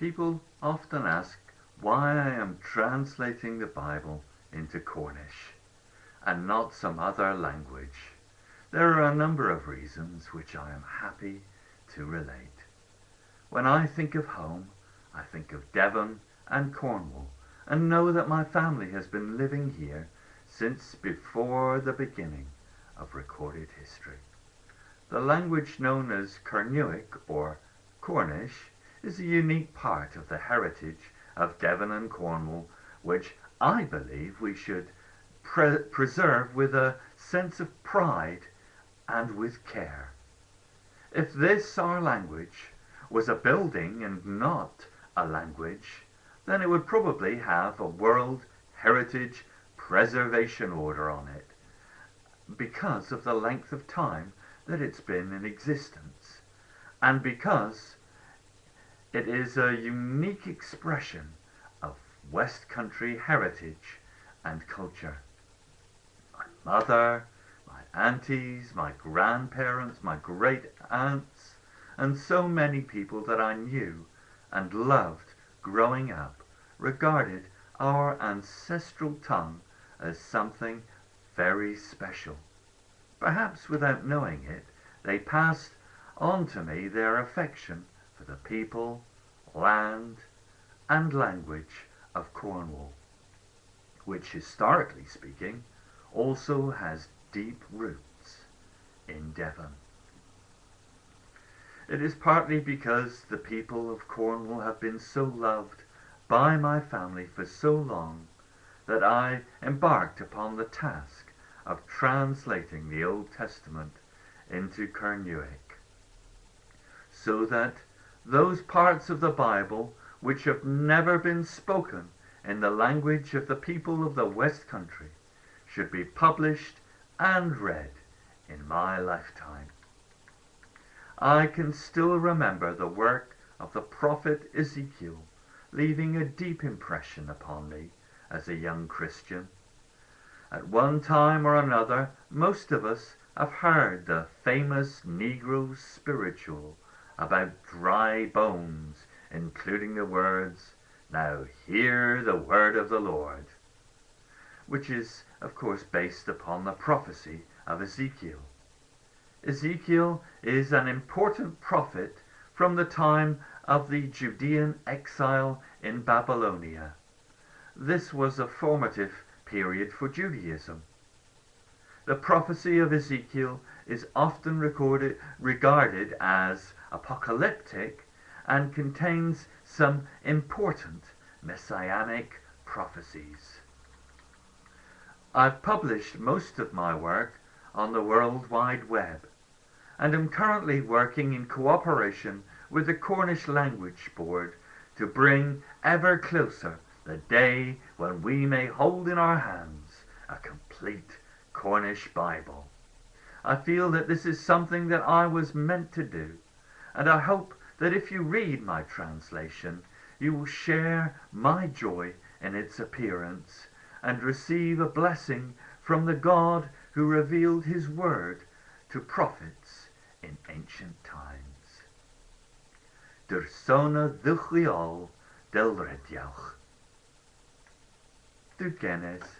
People often ask why I am translating the Bible into Cornish and not some other language. There are a number of reasons which I am happy to relate. When I think of home, I think of Devon and Cornwall and know that my family has been living here since before the beginning of recorded history. The language known as Cornish or Cornish is a unique part of the heritage of Devon and Cornwall, which I believe we should preserve with a sense of pride and with care. If this, our language, was a building and not a language, then it would probably have a World Heritage Preservation Order on it, because of the length of time that it's been in existence, and because it is a unique expression of West Country heritage and culture. My mother, my aunties, my grandparents, my great aunts, and so many people that I knew and loved growing up regarded our ancestral tongue as something very special. Perhaps without knowing it, they passed on to me their affection for the people, land, and language of Cornwall, which, historically speaking, also has deep roots in Devon. It is partly because the people of Cornwall have been so loved by my family for so long that I embarked upon the task of translating the Old Testament into Cornish, so that those parts of the Bible which have never been spoken in the language of the people of the West Country should be published and read in my lifetime. I can still remember the work of the prophet Ezekiel leaving a deep impression upon me as a young Christian. At one time or another, most of us have heard the famous Negro spiritual about dry bones, including the words, "Now hear the word of the Lord," which is, of course, based upon the prophecy of Ezekiel. Ezekiel is an important prophet from the time of the Judean exile in Babylonia. This was a formative period for Judaism. The prophecy of Ezekiel is often regarded as apocalyptic and contains some important messianic prophecies. I've published most of my work on the World Wide Web and am currently working in cooperation with the Cornish Language Board to bring ever closer the day when we may hold in our hands a complete Cornish Bible. I feel that this is something that I was meant to do, and I hope that if you read my translation, you will share my joy in its appearance and receive a blessing from the God who revealed his word to prophets in ancient times. Der Sona Dduchliol del Redialch. Du gennes.